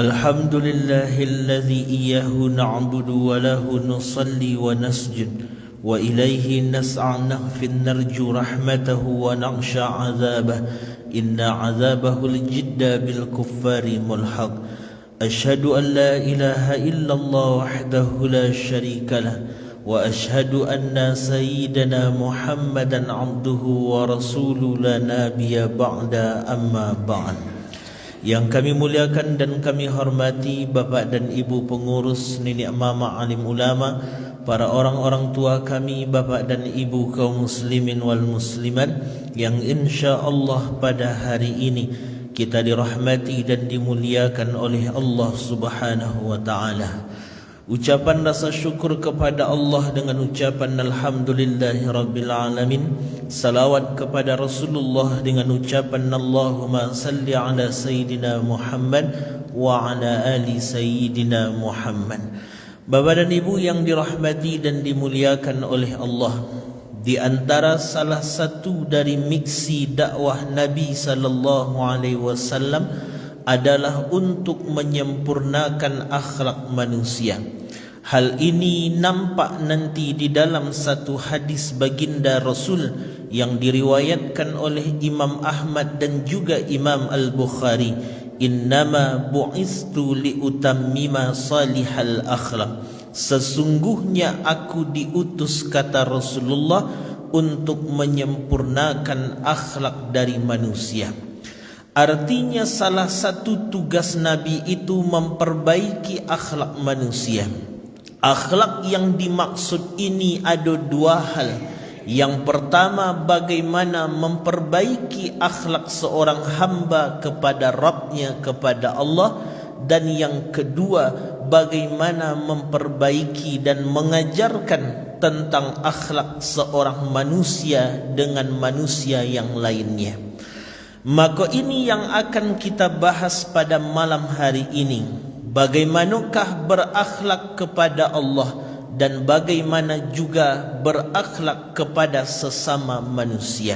الحمد لله الذي إياه نعبد وله نصلي ونسجد وإليه نسعى نخفي نرجو رحمته ونخشى عذابه إن عذابه الجد بالكفار ملحق أشهد أن لا إله إلا الله وحده لا شريك له وأشهد أن سيدنا محمدا عبده ورسوله لا نبي بعد أما بعد. Yang kami muliakan dan kami hormati Bapak dan Ibu pengurus, nenek mama, alim ulama, para orang-orang tua kami, Bapak dan Ibu kaum muslimin wal muslimat, yang insya-Allah pada hari ini kita dirahmati dan dimuliakan oleh Allah Subhanahu wa taala. Ucapan rasa syukur kepada Allah dengan ucapan alhamdulillahirabbil alamin. Salawat kepada Rasulullah dengan ucapan Allahumma salli ala sayyidina Muhammad wa ala ali sayyidina Muhammad. Bapak dan Ibu yang dirahmati dan dimuliakan oleh Allah, di antara salah satu dari miksi dakwah Nabi sallallahu alaihi wasallam adalah untuk menyempurnakan akhlak manusia. Hal ini nampak nanti di dalam satu hadis baginda Rasul yang diriwayatkan oleh Imam Ahmad dan juga Imam Al-Bukhari. Innama bu'istu liutammima salihal akhlak. Sesungguhnya aku diutus, kata Rasulullah, untuk menyempurnakan akhlak dari manusia. Artinya salah satu tugas Nabi itu memperbaiki akhlak manusia. Akhlak yang dimaksud ini ada dua hal. Yang pertama, bagaimana memperbaiki akhlak seorang hamba kepada Rabbnya, kepada Allah. Dan yang kedua, bagaimana memperbaiki dan mengajarkan tentang akhlak seorang manusia dengan manusia yang lainnya. Maka ini yang akan kita bahas pada malam hari ini. Bagaimanakah berakhlak kepada Allah dan bagaimana juga berakhlak kepada sesama manusia.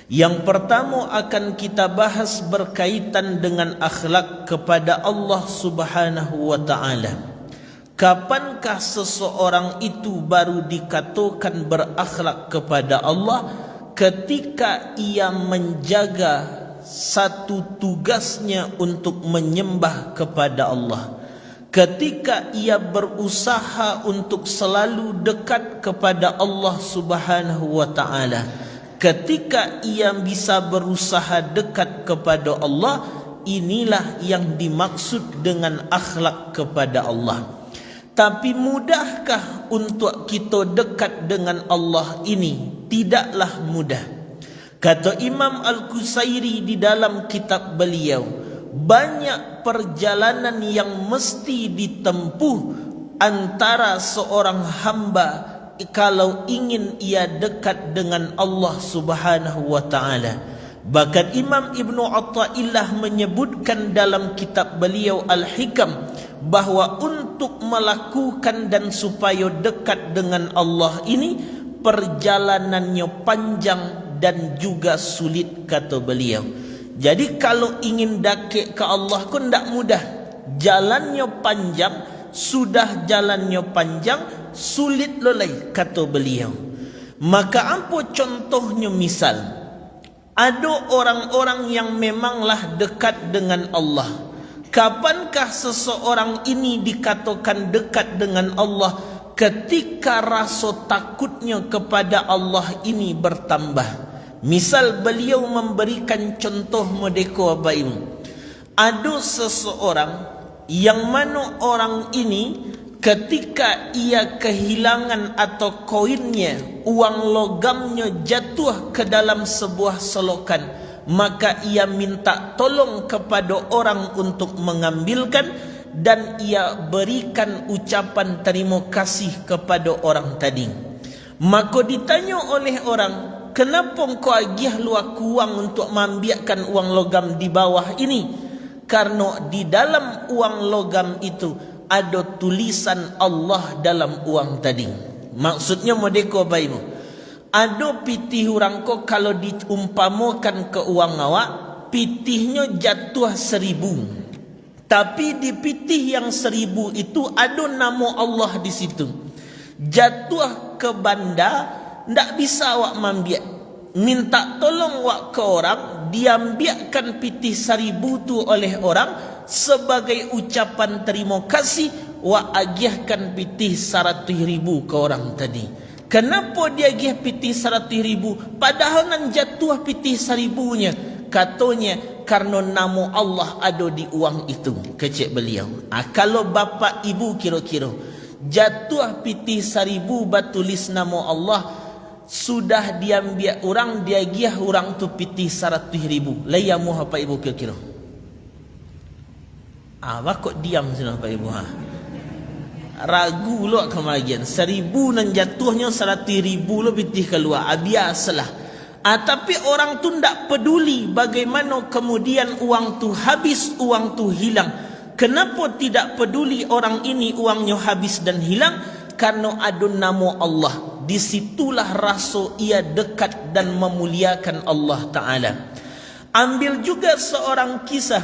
Yang pertama akan kita bahas berkaitan dengan akhlak kepada Allah Subhanahu wa taala. Kapankah seseorang itu baru dikatakan berakhlak kepada Allah? Ketika ia menjaga satu tugasnya untuk menyembah kepada Allah, ketika ia berusaha untuk selalu dekat kepada Allah Subhanahu wa taala, ketika ia bisa berusaha dekat kepada Allah, inilah yang dimaksud dengan akhlak kepada Allah. Tapi mudahkah untuk kita dekat dengan Allah ini? Tidaklah mudah. Kata Imam Al-Qusairi di dalam kitab beliau, banyak perjalanan yang mesti ditempuh antara seorang hamba kalau ingin ia dekat dengan Allah Subhanahu wa taala. Bahkan Imam Ibnu Athaillah menyebutkan dalam kitab beliau Al-Hikam bahwa untuk melakukan dan supaya dekat dengan Allah ini perjalanannya panjang dan juga sulit, kata beliau. Jadi kalau ingin dekat ke Allah pun tidak mudah. Jalannya panjang, sudah jalannya panjang, sulit lolai, kata beliau. Maka apa contohnya? Misal, ada orang-orang yang memanglah dekat dengan Allah. Kapankah seseorang ini dikatakan dekat dengan Allah? Ketika rasa takutnya kepada Allah ini bertambah. Misal beliau memberikan contoh medeko abaim. Ada seseorang yang mana orang ini ketika ia kehilangan atau koinnya, uang logamnya jatuh ke dalam sebuah selokan, maka ia minta tolong kepada orang untuk mengambilkan dan ia berikan ucapan terima kasih kepada orang tadi. Maka ditanya oleh orang, kenapa kau agih lu aku uang untuk mengambilkan uang logam di bawah ini? Karena di dalam uang logam itu ada tulisan Allah dalam uang tadi. Maksudnya modeko baimu. Ada pitih orang ko kalau diumpamakan ke uang awak, pitihnya jatuh 1000. Tapi di pitih yang 1000 itu ada nama Allah di situ. Jatuh ke banda, ndak bisa awak mambiak. Minta tolong awak ke orang, diambiakkan pitih 1000 tu oleh orang sebagai ucapan terima kasih, awak agihkan pitih 100,000 ke orang tadi. Kenapa dia agih pitih 100,000 padahal nan jatuh pitih 1000-nya? Katanya karena nama Allah ada di uang itu, kecik beliau. Kalau bapa ibu kira-kira jatuh pitih 1000 batulis nama Allah, sudah diambil orang, dia giah orang tu pitih 100,000. Layamu apa ibu kira-kira? Kok diam sini apa ibu? Ragu lo kemagian 1000 nan jatuhnya 100,000 lo pitih keluar. Biasalah. Tapi orang tu tidak peduli bagaimana kemudian uang tu habis, uang tu hilang. Kenapa tidak peduli orang ini uangnya habis dan hilang? Karena ada nama Allah. Disitulah rasa ia dekat dan memuliakan Allah Ta'ala. Ambil juga seorang kisah.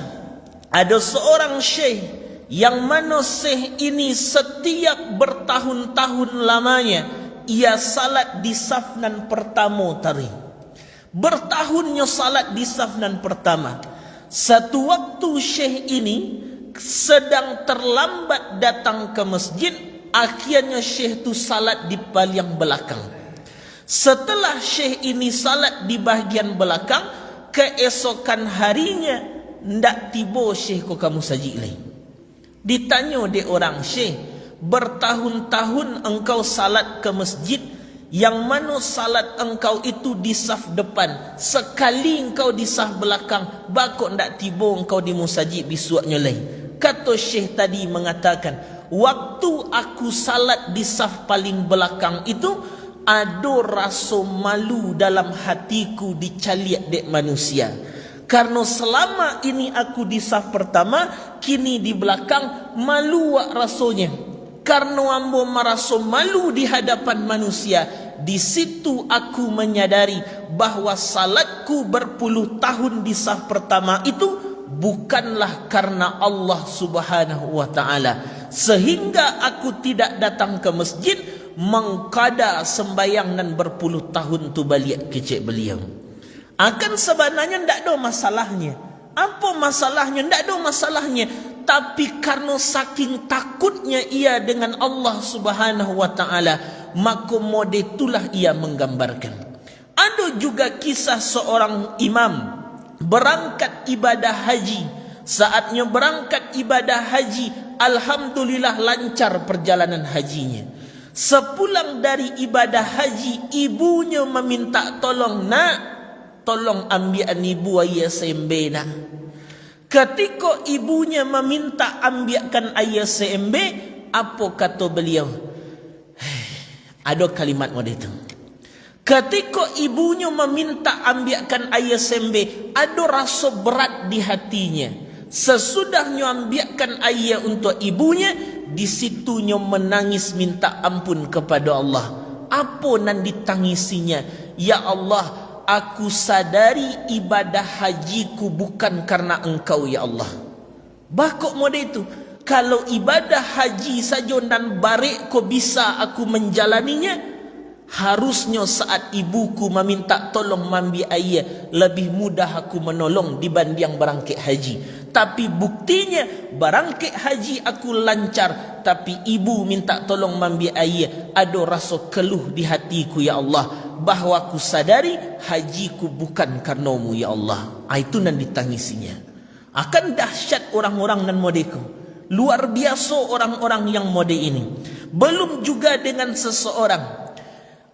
Ada seorang syekh yang mana syekh ini setiap bertahun-tahun lamanya ia salat di safnan pertama tadi. Bertahunnya salat di safnan pertama. Satu waktu syekh ini sedang terlambat datang ke masjid, akhirnya syekh tu salat di paling belakang. Setelah syekh ini salat di bahagian belakang, keesokan harinya ndak tiba syekh ko kamu sajik lain. Ditanya dia orang, syekh, bertahun-tahun engkau salat ke masjid, yang mana salat engkau itu di saf depan, sekali engkau di saf belakang, bakok ndak tiba engkau di musajid bisuaknya lain. Kata syekh tadi mengatakan, waktu aku salat di saf paling belakang itu, ada rasa malu dalam hatiku dicaliak dek manusia. Karena selama ini aku di saf pertama, kini di belakang, malu wak rasanya. Karena ambo merasa malu di hadapan manusia, di situ aku menyadari bahawa salatku berpuluh tahun di saf pertama itu bukanlah karena Allah Subhanahu wa Ta'ala, sehingga aku tidak datang ke masjid mengqada sembayang dan berpuluh tahun tu balik, kecik beliau. Akan sebenarnya tidak ada masalahnya. Apa masalahnya? Tidak ada masalahnya. Tapi karena saking takutnya ia dengan Allah Subhanahu wa Ta'ala, maka mode itulah ia menggambarkan. Ada juga kisah seorang imam berangkat ibadah haji. Saatnya berangkat ibadah haji, alhamdulillah lancar perjalanan hajinya. Sepulang dari ibadah haji, ibunya meminta tolong, nak, tolong ambil ibu ayah sembe nak. Ketika ibunya meminta ambilkan ayah sembe, apa kata beliau? Ada kalimat model itu. Ketika ibunya meminta ambilkan ayah sembe, ada rasa berat di hatinya. Sesudahnya ambilkan ayah untuk ibunya, di situnya menangis minta ampun kepada Allah. Apa nan ditangisinya? Ya Allah, aku sadari ibadah hajiku bukan karena engkau ya Allah. Bakok model itu. Kalau ibadah haji saja dan barik ko bisa aku menjalaninya, harusnya saat ibuku meminta tolong mambi ayah, lebih mudah aku menolong dibanding berangkit haji. Tapi buktinya berangkit haji aku lancar, tapi ibu minta tolong mambi ayah, ada rasa keluh di hatiku ya Allah, bahawa aku sadari hajiku bukan karenamu ya Allah. Itu nan ditangisinya. Akan dahsyat orang-orang nan modeku. Luar biasa orang-orang yang mode ini. Belum juga dengan seseorang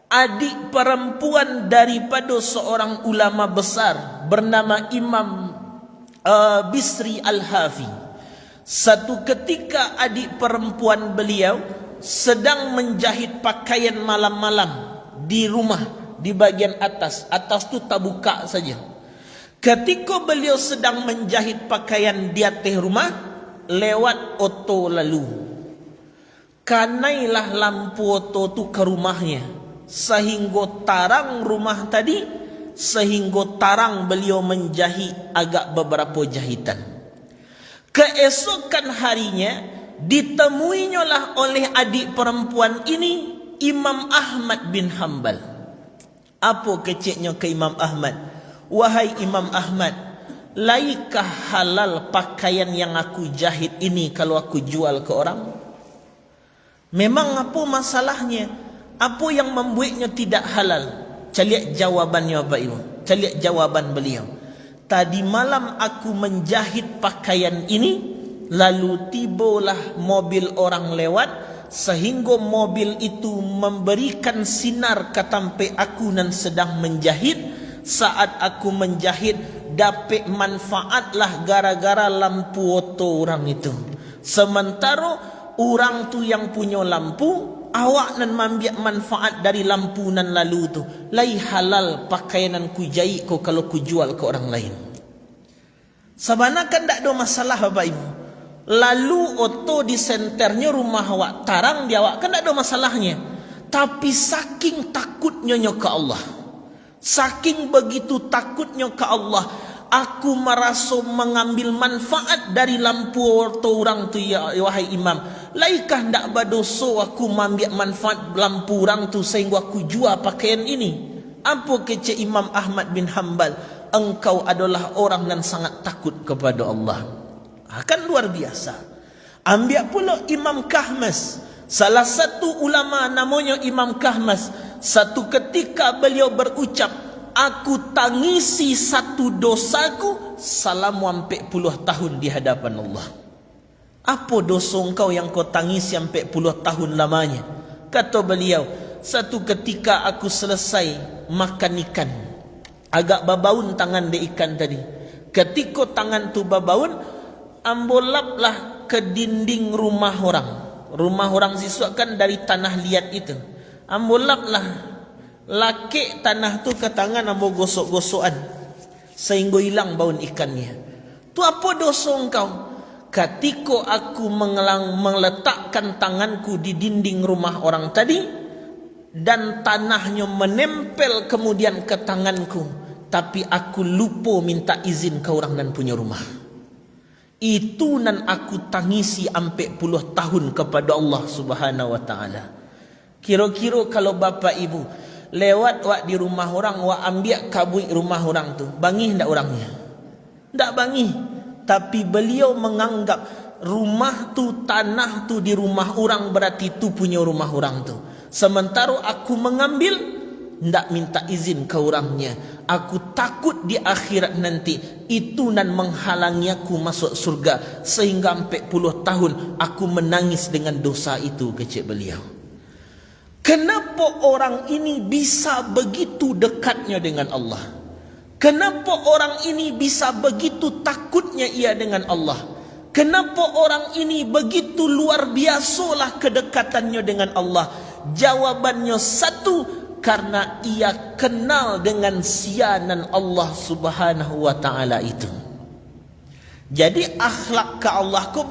adik perempuan daripada seorang ulama besar bernama Imam Bisri Al-Hafi. Satu ketika adik perempuan beliau sedang menjahit pakaian malam-malam di rumah, di bagian atas. Atas tu tak buka saja. Ketika beliau sedang menjahit pakaian di atas rumah, lewat oto lalu. Kanailah lampu oto tu ke rumahnya, sehingga tarang rumah tadi, sehingga tarang beliau menjahit agak beberapa jahitan. Keesokan harinya ditemuinya lah oleh adik perempuan ini Imam Ahmad bin Hanbal. Apa keceknya ke Imam Ahmad? Wahai Imam Ahmad, laikah halal pakaian yang aku jahit ini kalau aku jual ke orang? Memang apa masalahnya? Apa yang membuatnya tidak halal? Caliak jawabannya Bapak Ibu. Caliak jawaban beliau. Tadi malam aku menjahit pakaian ini, lalu tibalah mobil orang lewat, sehingga mobil itu memberikan sinar ke tampak aku nan sedang menjahit. Saat aku menjahit, dapat manfaatlah gara-gara lampu auto orang itu. Sementara orang tu yang punya lampu, awak nan mambiak manfaat dari lampu nan lalu tu. Lai halal pakaianan ku jahit ko kalau ku jual ke orang lain. Sebenarnya kan tak ada masalah Bapak Ibu. Lalu auto di senternya rumah awak, tarang di awak, kan tak ada masalahnya. Tapi saking takutnya ke Allah, saking begitu takutnya ke Allah, aku merasa mengambil manfaat dari lampu auto orang tu, ya wahai Imam. Laikah ndak berdosa aku mengambil manfaat lampu orang tu sehingga aku jual pakaian ini? Apa kece Imam Ahmad bin Hanbal? Engkau adalah orang yang sangat takut kepada Allah. Akan luar biasa. Ambil pula Imam Kahmas, salah satu ulama namanya Imam Kahmas. Satu ketika beliau berucap, aku tangisi satu dosaku selama 40 tahun di hadapan Allah. Apa dosa engkau yang kau tangisi 40 tahun lamanya? Kata beliau, satu ketika aku selesai makan ikan, agak babaun tangan de ikan tadi. Ketika tangan tu babaun, ambolaplah ke dinding rumah orang. Rumah orang siswa kan dari tanah liat itu. Ambolaplah laki tanah tu ke tangan, ambo gosok-gosokan sehingga hilang baun ikannya. Tu apa dosa engkau? Ketika aku meletakkan tanganku di dinding rumah orang tadi dan tanahnya menempel kemudian ke tanganku, tapi aku lupa minta izin ke orang dan punya rumah. Itu nan aku tangisi 40 tahun kepada Allah Subhanahu wa taala. Kira-kira kalau Bapak Ibu lewat wak di rumah orang, wak ambil kabui rumah orang tu, bangih ndak orangnya? Ndak bangih. Tapi beliau menganggap rumah tu, tanah tu di rumah orang, berarti tu punya rumah orang tu. Sementara aku mengambil, ndak minta izin ke orangnya. Aku takut di akhirat nanti itu nan menghalangi aku masuk surga, sehingga 40 tahun aku menangis dengan dosa itu, kecik beliau. Kenapa orang ini bisa begitu dekatnya dengan Allah? Kenapa orang ini bisa begitu takutnya ia dengan Allah? Kenapa orang ini begitu luar biasalah kedekatannya dengan Allah? Jawabannya satu, karena ia kenal dengan sianan Allah Subhanahu wa taala itu. Jadi akhlak ke Allah ko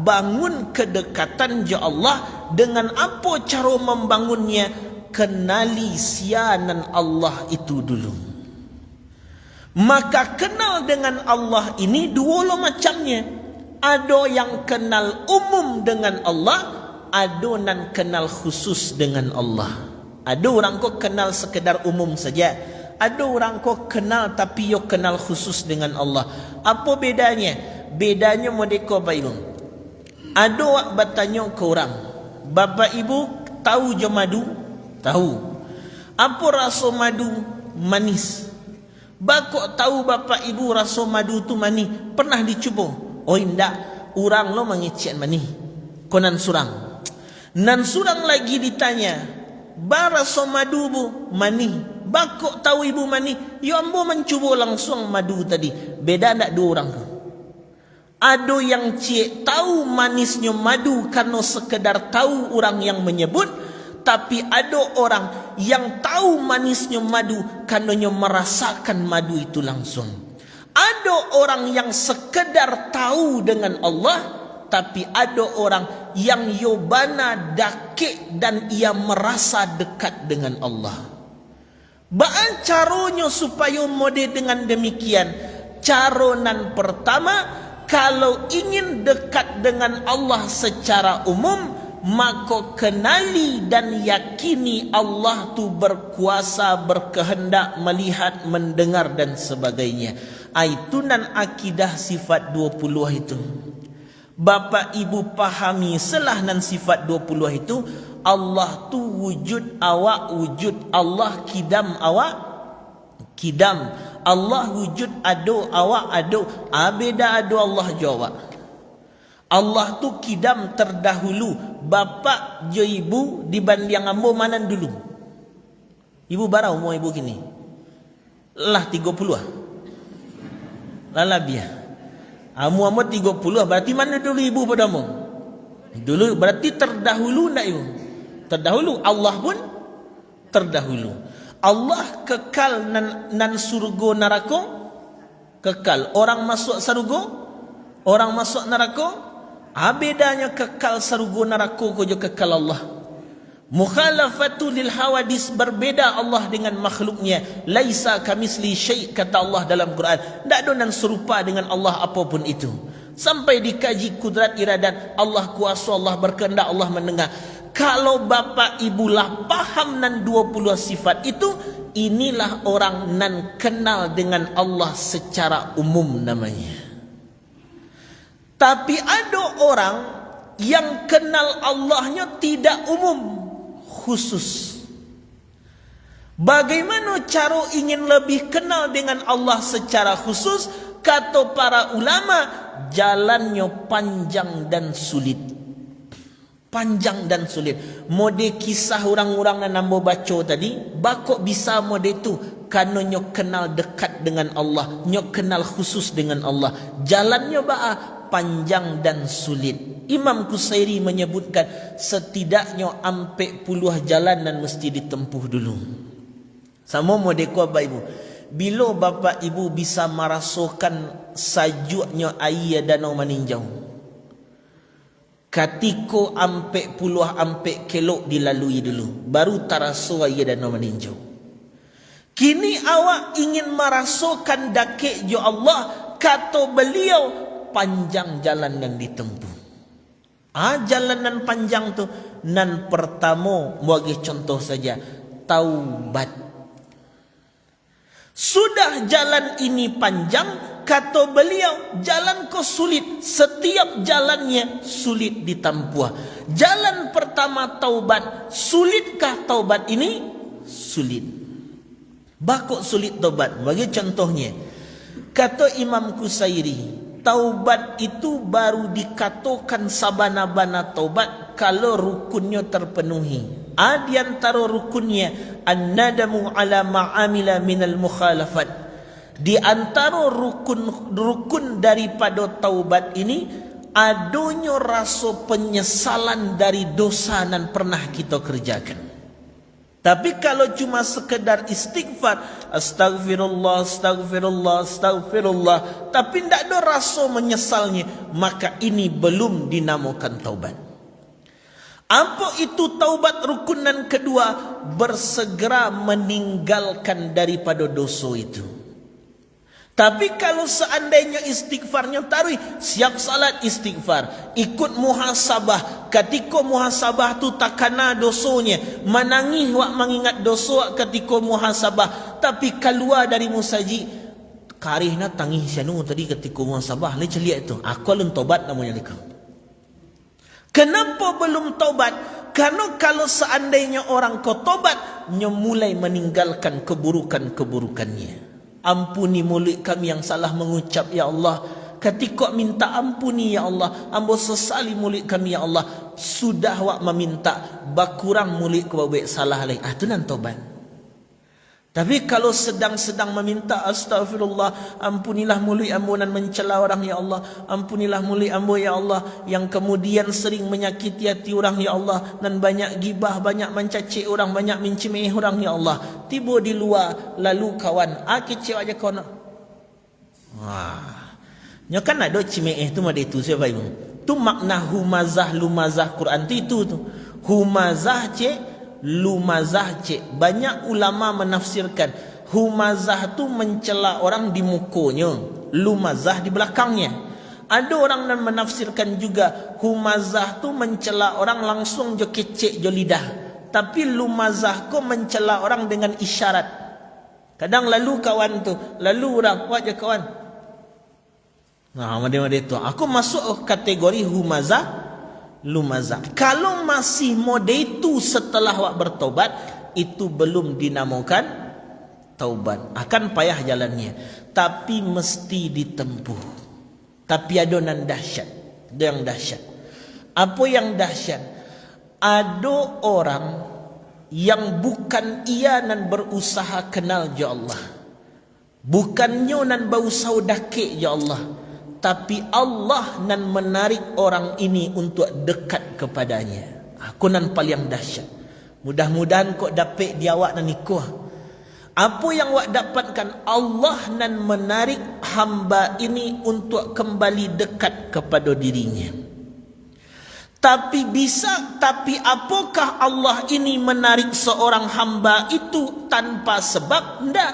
bangun kedekatan je Allah. Dengan apa cara membangunnya? Kenali sianan Allah itu dulu. Maka kenal dengan Allah ini dua lo macamnya. Ada yang kenal umum dengan Allah, ada yang kenal khusus dengan Allah. Ada orang kok kenal sekedar umum saja, ada orang kok kenal tapi yo kenal khusus dengan Allah. Apa bedanya? Bedanya modeko Bapak Ibu. Ada wak bertanya ke orang, Bapak Ibu tahu je madu? Tahu. Apa rasa madu? Manis. Bakok tahu Bapak Ibu rasa madu tu manis? Pernah dicuba? Oh indak, orang lo mengicik manis. Konan surang. Nan surang lagi ditanya, rasa madu bu manis? Bakok tahu ibu manis? Yo ambo mencuba langsung madu tadi. Beda ndak dua orang tu? Ada yang cik tahu manisnya madu karena sekedar tahu orang yang menyebut, tapi ada orang yang tahu manisnya madu karenanya merasakan madu itu langsung. Ada orang yang sekedar tahu dengan Allah, tapi ada orang yang yobana dakik dan ia merasa dekat dengan Allah. Baan caranya supaya model dengan demikian? Caronan pertama, kalau ingin dekat dengan Allah secara umum, maka kenali dan yakini Allah tu berkuasa, berkehendak, melihat, mendengar dan sebagainya. Itu nan akidah sifat 20 itu. Bapa ibu pahami selah nan sifat 20 itu. Allah tu wujud, awak wujud. Allah kidam, awak kidam. Allah wujud, ado, awak ado. Beda ado Allah jawab. Allah tu kidam terdahulu. Bapa jo ibu dibanding ambo mana dulu? Ibu bara umur ibu kini? Lah 30 Lala biar. Amu 30 berarti mana dulu ibu padamu? Dulu berarti terdahulu nak ibu? Terdahulu. Allah pun terdahulu. Allah kekal nan surga neraka? Kekal. Orang masuk surga? Orang masuk neraka? Bedanya kekal surga neraka ko jo kekal Allah. Mukhalafatu lil hawadis, berbeda Allah dengan makhluknya. Laisa kamisli syai' kata Allah dalam Quran. Tak ada yang serupa dengan Allah apapun itu. Sampai dikaji kudrat iradat Allah, kuasa Allah, berkehendak Allah, mendengar. Kalau bapa ibu lah paham nan 20 sifat itu, inilah orang nan kenal dengan Allah secara umum namanya. Tapi ada orang yang kenal Allahnya tidak umum, khusus. Bagaimana cara ingin lebih kenal dengan Allah secara khusus? Kata para ulama, jalannya panjang dan sulit. Panjang dan sulit. Mode kisah orang-orang yang nambo baca tadi, bakok bisa mode itu karena nyo kenal dekat dengan Allah, nyo kenal khusus dengan Allah. Jalannya panjang dan sulit. Imam Qusairi menyebutkan setidaknya 40 jalanan mesti ditempuh dulu. Sama mode ku Bapak Ibu. Bila bapa ibu bisa merasakan sajuknya air danau meninjau, Katiko ampe puluh ampe kelok dilalui dulu, baru terasa ia danau meninjau. Kini awak ingin merasakan dakik jo Allah, kata beliau panjang jalan yang ditempuh. Jalanan panjang tu nan pertama, bagi contoh saja, taubat. Sudah jalan ini panjang, kata beliau, jalan kau sulit. Setiap jalannya sulit ditempuh. Jalan pertama taubat. Sulitkah taubat ini? Sulit. Bakok sulit taubat. Bagi contohnya, kata Imam Qusairi, taubat itu baru dikatakan sabana-bana taubat kalau rukunnya terpenuhi. Di antara rukunnya an-nadamu ala ma'amila minal mukhalafat. Di antara rukun daripada taubat ini, adanya rasa penyesalan dari dosa yang pernah kita kerjakan. Tapi kalau cuma sekedar istighfar, astagfirullah, astagfirullah, astagfirullah, tapi tidak ada rasa menyesalnya, maka ini belum dinamakan taubat. Apa itu taubat? Rukunan kedua, bersegera meninggalkan daripada dosa itu. Tapi kalau seandainya istighfarnya taruh, siap salat istighfar, ikut muhasabah, ketika muhasabah tu tak kena dosanya, menangis wak mengingat dosa ketika muhasabah, tapi keluar dari musaji, karihna tangis sianu tadi ketika muhasabah, le celia itu, aku alun tobat namanya lekang. Kenapa belum taubat? Karena kalau seandainya orang kau taubat, nya mulai meninggalkan keburukan-keburukannya. Ampuni mulut kami yang salah mengucap, ya Allah. Ketika minta ampuni, ya Allah, ambo sesali mulut kami, ya Allah. Sudah wak meminta, bakurang mulut ku baik salah lain. Itu nan taubat. Tapi kalau sedang-sedang meminta, astagfirullah, ampunilah mulut ambo nan mencela orang, ya Allah. Ampunilah mulut ambo, ya Allah, yang kemudian sering menyakiti hati orang, ya Allah, dan banyak gibah, banyak mencaci orang, banyak mencemeh orang, ya Allah. Tiba di luar, lalu kawan, kecil aja kawan. Nya kan ada cemeh tu made itu siapa ibu? Tu makna humazah lumazah Quran tu. Humazah lumazah banyak ulama menafsirkan humazah tu mencela orang di mukanya, lumazah di belakangnya. Ada orang yang menafsirkan juga humazah tu mencela orang langsung jo kecek jo lidah. Tapi lumazah ko mencela orang dengan isyarat. Kadang lalu kawan tu, lalu orang, buat je kawan. Nah, mada-mada tu. Aku masuk kategori humazah, lumazah. Kalau masih mode itu setelah awak bertobat, itu belum dinamakan taubat. Akan payah jalannya. Tapi mesti ditempuh. Tapi ada yang dahsyat. Ada yang dahsyat. Apa yang dahsyat? Ada orang yang bukan ia nan berusaha kenal je Allah. Bukannya nan berusaha dakik je Allah. Tapi Allah nan menarik orang ini untuk dekat kepadanya. Aku nan paling dahsyat. Mudah-mudahan kau dapat dia awak nan ikut. Apa yang awak dapatkan? Allah nan menarik hamba ini untuk kembali dekat kepada dirinya. Tapi apakah Allah ini menarik seorang hamba itu tanpa sebab? Tidak.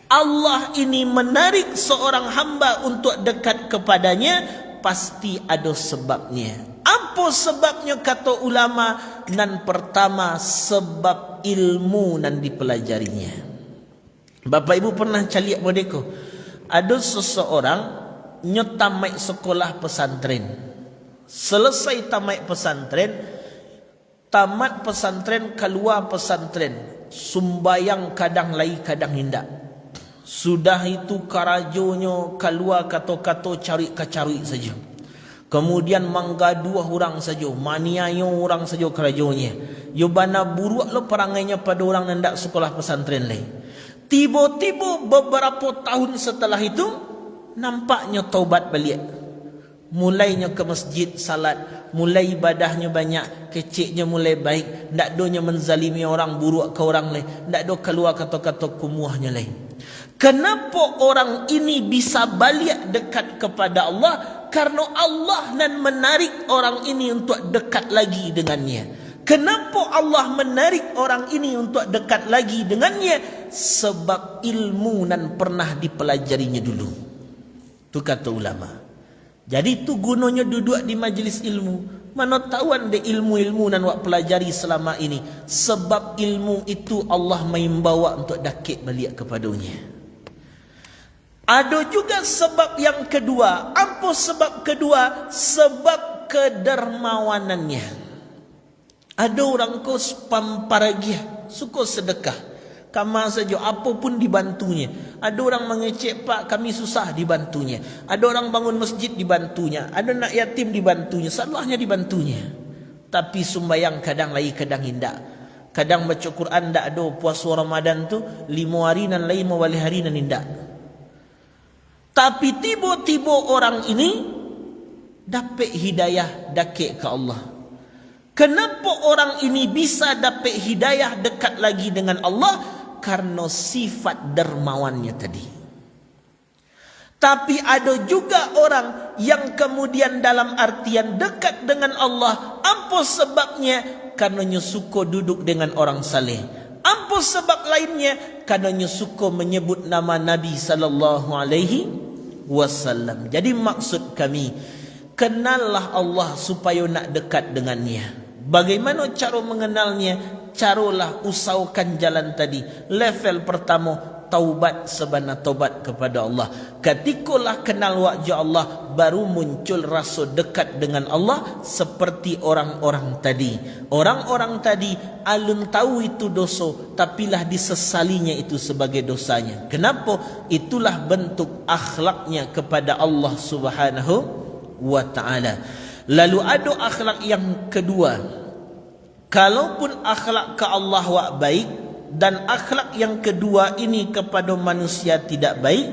Allah ini menarik seorang hamba untuk dekat kepadanya, pasti ada sebabnya. Apa sebabnya kata ulama? Nan pertama, sebab ilmu nan dipelajarinya. Bapak ibu pernah caliak bodeko? Ada seseorang nyotamai sekolah pesantren. Selesai tamat pesantren, keluar pesantren, sumbayang kadang lai kadang hindak. Sudah itu karajonya keluar kata-kata cari-cari saja. Kemudian manggaduh orang saja, maniayo orang saja karajonya. Yo bana buruk lo perangainya pada orang hendak sekolah pesantren lai. Tiba-tiba beberapa tahun setelah itu nampaknya taubat balik. Mulainya ke masjid salat, mulai ibadahnya banyak, keciknya mulai baik, ndak donya menzalimi orang, buruk ke orang lain, ndak do keluar kata-kata kumuahnya lain. Kenapa orang ini bisa balik dekat kepada Allah? Karena Allah nan menarik orang ini untuk dekat lagi dengannya. Kenapa Allah menarik orang ini untuk dekat lagi dengannya? Sebab ilmu nan pernah dipelajarinya dulu. Itu kata ulama. Jadi itu gunanya duduk di majlis ilmu. Mana tahu anda ilmu-ilmu nan wak pelajari selama ini. Sebab ilmu itu Allah membawa untuk dakik balik kepadanya. Ada juga sebab yang kedua. Apa sebab kedua? Sebab kedermawanannya. Ada orang kau pamparagiah, suka sedekah. Kama saja apapun dibantunya. Ada orang mengecek, Pak kami susah, dibantunya. Ada orang bangun masjid, dibantunya. Ada nak yatim, dibantunya. Salahnya dibantunya. Tapi sumbayang kadang lai kadang hindak. Kadang baca Quran tak ada. Puasa Ramadan tu 5 hari dan lai mawali hari dan hindak. Tapi tiba-tiba orang ini dapat hidayah dakik ke Allah. Kenapa orang ini bisa dapat hidayah dekat lagi dengan Allah? Karena sifat dermawannya tadi. Tapi ada juga orang yang kemudian dalam artian dekat dengan Allah. Apa sebabnya? Karena suka duduk dengan orang saleh. Apa sebab lainnya? Karena suka menyebut nama Nabi SAW. Jadi maksud kami, kenallah Allah supaya nak dekat dengannya. Bagaimana cara mengenalnya? Caralah usahakan jalan tadi. Level pertama, taubat sebenar taubat kepada Allah. Ketikalah kenal wajah Allah, baru muncul rasa dekat dengan Allah seperti orang-orang tadi. Orang-orang tadi alun tahu itu dosa, tapilah disesalinya itu sebagai dosanya. Kenapa? Itulah bentuk akhlaknya kepada Allah Subhanahu wa ta'ala. Lalu ada akhlak yang kedua. Kalaupun akhlak ke Allah wak baik dan akhlak yang kedua ini kepada manusia tidak baik,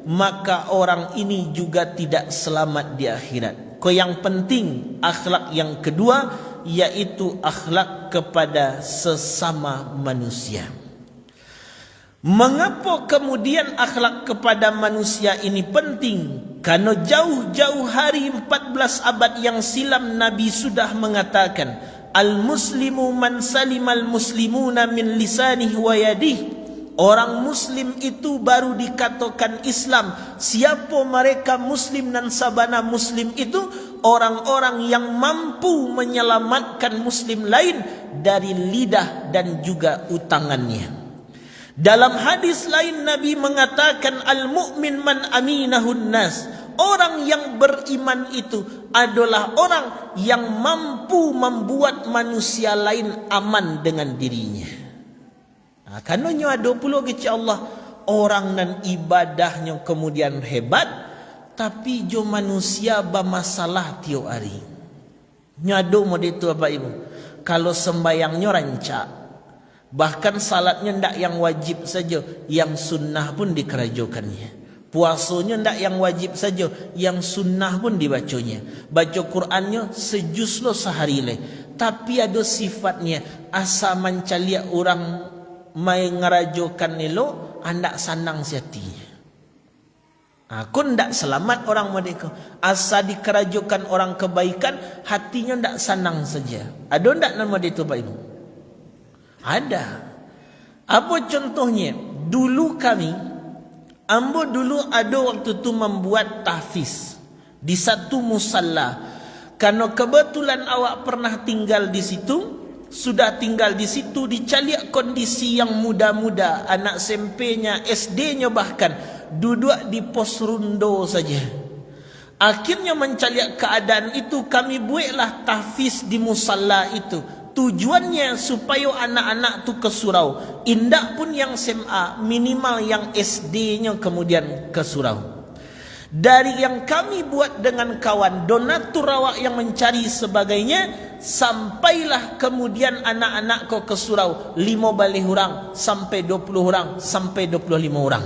maka orang ini juga tidak selamat di akhirat. Yang penting akhlak yang kedua, yaitu akhlak kepada sesama manusia. Mengapa kemudian akhlak kepada manusia ini penting? Karena jauh-jauh hari 14 abad yang silam Nabi sudah mengatakan, Al-muslimu man salimal muslimuna min lisanihi wa yadihi. orang Muslim itu baru dikatakan Islam. Siapa mereka Muslim dan sabana Muslim itu? Orang-orang yang mampu menyelamatkan Muslim lain dari lidah dan juga utangannya. Dalam hadis lain Nabi mengatakan, al-mu'min man aminahun nas. Orang yang beriman itu adalah orang yang mampu membuat manusia lain aman dengan dirinya. Kanonnya ada pula kecil Allah orang dan ibadahnya kemudian hebat, tapi jo manusia bermasalah tiap hari. Nyado mod itu apa ibu? Kalau sembayangnya rancak, bahkan salatnya ndak yang wajib saja, yang sunnah pun dikerajokannya. Puasanya ndak yang wajib saja, yang sunnah pun dibacanya. Baca Qurannya sejus lo sehari le. Tapi ada sifatnya asa mancalia orang mai ngerajokan lo, andak sanang siatinya. Aku ndak selamat orang mereka. Asa dikerajokan orang kebaikan, hatinya ndak senang saja. Ada ndak nama dia tu Pak Ibu? Ada. Apa contohnya? Dulu kami, ambo dulu ada waktu tu membuat tahfiz di satu musalla. Karena kebetulan awak pernah tinggal di situ, sudah tinggal di situ, dicaliak kondisi yang muda-muda, anak SMP-nya, SD-nya bahkan duduk di pos rundo saja. Akhirnya mencaliak keadaan itu, kami buatlah tahfiz di musalla itu. Tujuannya supaya anak-anak tu ke surau. Indak pun yang SMA, minimal yang SD-nya kemudian ke surau. Dari yang kami buat dengan kawan, donatur awak yang mencari sebagainya, sampailah kemudian anak-anak kau ke surau 5 balik orang, sampai 20 orang, sampai 25 orang.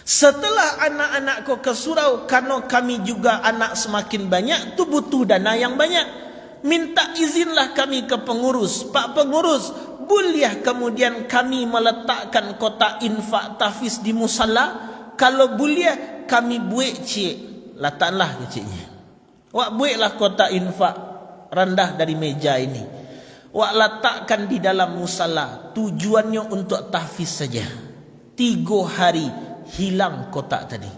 Setelah anak-anak kau ke surau, karena kami juga anak semakin banyak, tu butuh dana yang banyak. Minta izinlah kami ke pengurus. Pak pengurus, boleh kemudian kami meletakkan kotak infak tahfiz di musalla? Kalau boleh, kami buat cik. Letaklah ciknya. Wak buatlah kotak infak rendah dari meja ini. Wak letakkan di dalam musalla. Tujuannya untuk tahfiz saja. 3 hari hilang kotak tadi.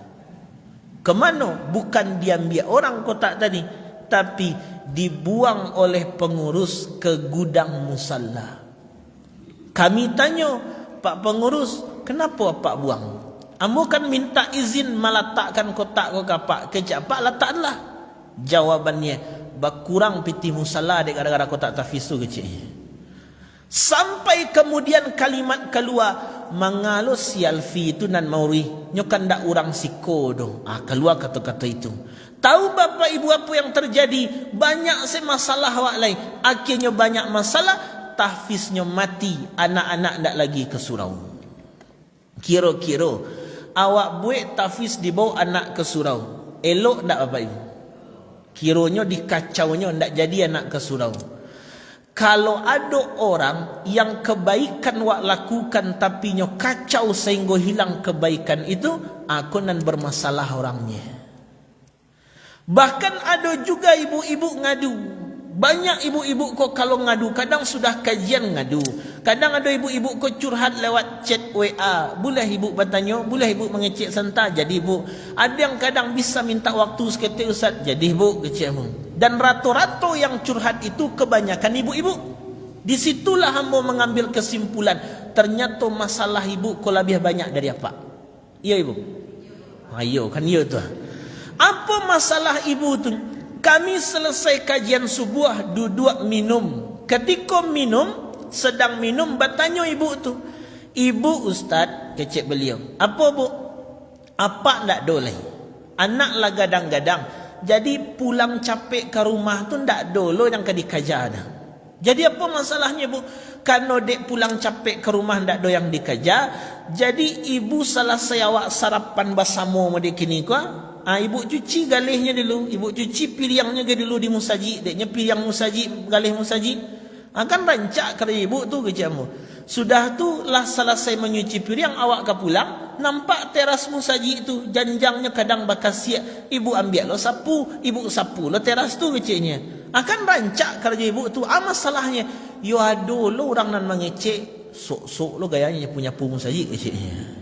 Kemana? Bukan diambil orang kotak tadi, tapi dibuang oleh pengurus ke gudang musalla. Kami tanya, Pak pengurus, kenapa Pak buang? Ambo kan minta izin meletakkan kotak ko kapak. Kejap Pak letaklah. Jawabannya, berkurang piti musalla dek gara-gara kotak tahfiz tu kecil. Sampai kemudian kalimat keluar, mangalus si Alfi itu nan mauri nyokan dak urang siko do. Keluar kata-kata itu. Tahu Bapak Ibu apa yang terjadi? Banyak masalah awak lain. Akhirnya banyak masalah, tahfiznya mati, anak-anak ndak lagi ke surau. Kira-kira awak buat tahfiz dibawa anak ke surau, elok ndak Bapak Ibu? Kiranya dikacaunya ndak jadi anak ke surau. Kalau ada orang yang kebaikan wak lakukan tapi nyo kacau sehingga hilang kebaikan itu, aku nan bermasalah orangnya. Bahkan ada juga ibu-ibu ngadu. Banyak ibu-ibu kok kalau ngadu, kadang sudah kajian ngadu. Kadang ada ibu-ibu kok curhat lewat chat WA. Boleh ibu bertanya, boleh ibu mengecek senta, jadi ibu. Ada yang kadang bisa minta waktu seketik Ustaz, jadi ibu kecek mu. Dan rata-rata yang curhat itu kebanyakan ibu-ibu. Disitulah hamba mengambil kesimpulan, ternyata masalah ibu kok lebih banyak dari apa? Iya ibu? Ayo kan iya tu. Apa masalah ibu tu? Kami selesai kajian subuh, duduk minum. Ketika minum, sedang minum, bertanya ibu tu, ibu Ustaz, kecek beliau, apa bu? Apa ndak boleh? Anak lah gadang-gadang. Jadi pulang capek ke rumah tu ndak dolo yang ke dikajar dah. Jadi apa masalahnya bu? Karena dek pulang capek ke rumah ndak do yang dikajar. Jadi ibu selesai awak sarapan bersama mode kini kuah. Ibu cuci galihnya dulu, ibu cuci piliangnya dulu di musaji, deknya piliang musaji, galih musaji. Kan rancak kerja ibu tu kerjamu. Sudah tu lah selesai menyuci piliang, awak ke pulang, nampak teras musaji itu, janjangnya kadang bekas siap. Ibu ambil lo sapu, ibu sapu lo teras tu keciknya. Kan rancak kerja ibu tu. Masalahnya, yo ado lo orang nan mengecek, sok-sok lo gayanya punya pung saja kecilnya.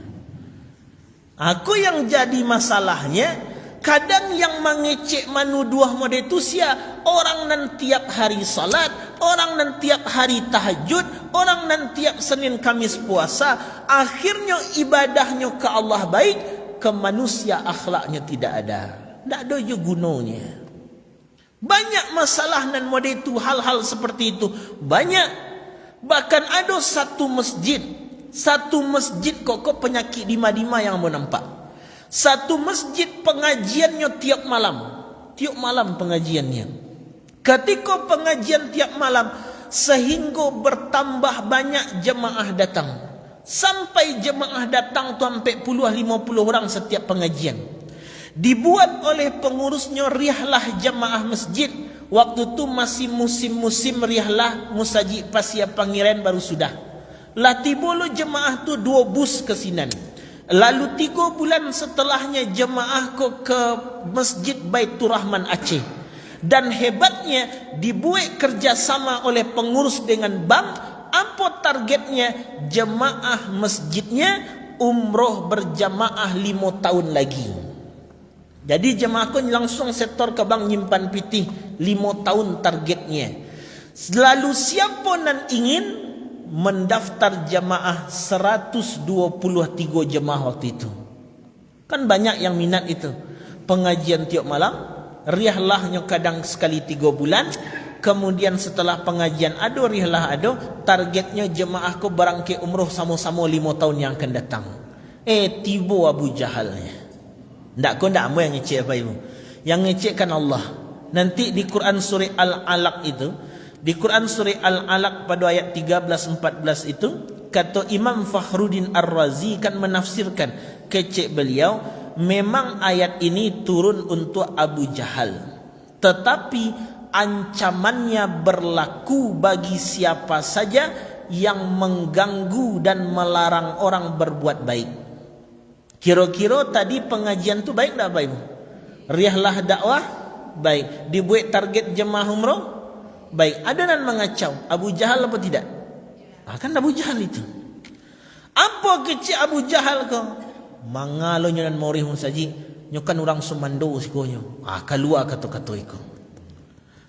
Aku yang jadi masalahnya, kadang yang mengecek manuduah model itu sia orang nan tiap hari salat, orang nan tiap hari tahajud, orang nan tiap Senin Kamis puasa, akhirnya ibadahnya ke Allah baik, ke manusia akhlaknya tidak ada. Tak ada je gunanya. Banyak masalah nan model itu, hal-hal seperti itu banyak. Bahkan ada satu masjid kok penyakit dima-dima yang mau nampak. Satu masjid pengajiannya tiap malam pengajiannya. Ketika pengajian tiap malam, sehingga bertambah banyak jemaah datang. Sampai jemaah datang tu sampai puluh 50 orang setiap pengajian. Dibuat oleh pengurusnya riahlah jemaah masjid. Waktu tu masih musim-musim riahlah musajid Pasia Pangeran baru sudah. Lah tibolo jemaah tu 2 bus ke Sinan. Lalu 3 bulan setelahnya jemaah ke Masjid Baitur Rahman Aceh. Dan hebatnya dibuat kerjasama oleh pengurus dengan bank. Apa targetnya? Jemaah masjidnya umroh berjamaah 5 tahun lagi. Jadi jemaah ku langsung setor ke bank nyimpan pitih 5 tahun targetnya. Lalu siapa nan ingin mendaftar jemaah 123 jemaah waktu itu. Kan banyak yang minat itu. Pengajian tiap malam, riahlahnya kadang sekali 3 bulan. Kemudian setelah pengajian riahlah targetnya jemaah ku berangkat umroh sama-sama 5 tahun yang akan datang. Tiba Abu Jahalnya. Ndak mau yang ngecek apa ibu. Yang ngecek kan Allah. Nanti di Quran surah Al-Alaq itu, di Quran surah Al-Alaq pada ayat 13-14 itu, kata Imam Fakhruddin Ar-Razi kan menafsirkan kecek beliau, memang ayat ini turun untuk Abu Jahal. Tetapi ancamannya berlaku bagi siapa saja yang mengganggu dan melarang orang berbuat baik. Kira-kira tadi pengajian tu baik tak Bapak Ibu? Riahlah dakwah baik. Dibuat target jemaah umrah baik. Ada nan mengacau Abu Jahal apa tidak? Kan Abu Jahal itu. Apa kecil Abu Jahal kau? Mangalo nyo nan morih saji. Nyo kan orang Sumando sikonyo. Keluar kata-kata itu.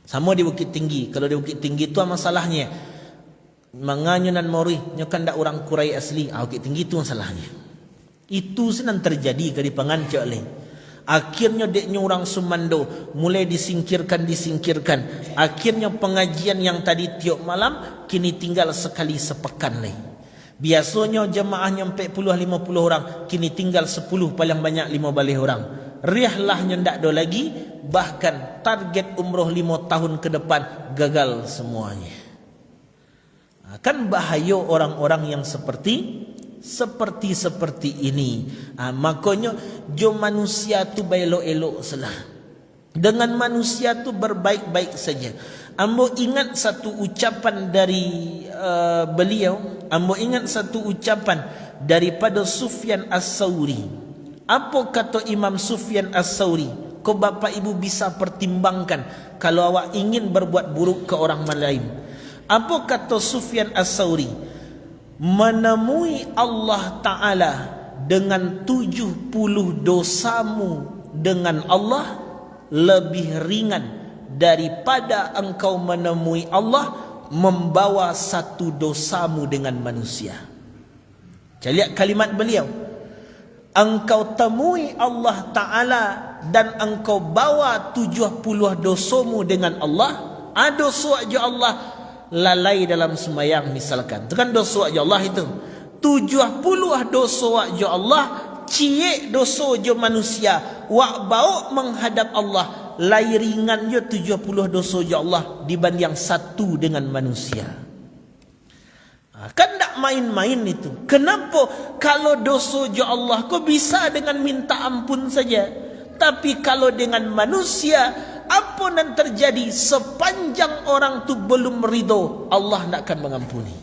Sama di Bukit Tinggi. Kalau di Bukit Tinggi itu masalahnya. Manganyo nan morih. Nyo kan dak orang Kurai asli. Bukit Tinggi itu masalahnya. Itu senang terjadi ke di pangancak lain. Akhirnya deknya orang Sumando mulai disingkirkan. Akhirnya pengajian yang tadi tiap malam kini tinggal sekali sepekan lain. Biasanya jemaahnya 40-50 orang, kini tinggal 10 paling banyak 15 orang. Riahlahnya ndak ada lagi, bahkan target umroh 5 tahun ke depan gagal semuanya. Kan bahaya orang-orang yang seperti ini. Makanya jo manusia tu elok-elok salah. Dengan manusia tu berbaik-baik saja. Ambo ingat satu ucapan dari beliau. Ambo ingat satu ucapan daripada Sufyan As-Sauri. Apa kata Imam Sufyan As-Sauri? Kau Bapak Ibu bisa pertimbangkan kalau awak ingin berbuat buruk ke orang lain. Apa kata Sufyan As-Sauri? Menemui Allah Ta'ala dengan 70 dosamu dengan Allah lebih ringan daripada engkau menemui Allah membawa 1 dosamu dengan manusia. Lihat kalimat beliau. Engkau temui Allah Ta'ala dan engkau bawa 70 dosamu dengan Allah. Dosa aja Allah lalai dalam sembahyang misalkan. Itu kan dosa aja Allah itu. 70 dosa aja Allah, ciek dosa aja manusia. Wak bau menghadap Allah, lai ringan je 70 dosa aja Allah dibanding 1 dengan manusia. Kan tak main-main itu. Kenapa kalau dosa aja Allah kau bisa dengan minta ampun saja, tapi kalau dengan manusia apa yang terjadi sepanjang orang tu belum ridho, Allah tak akan mengampuni.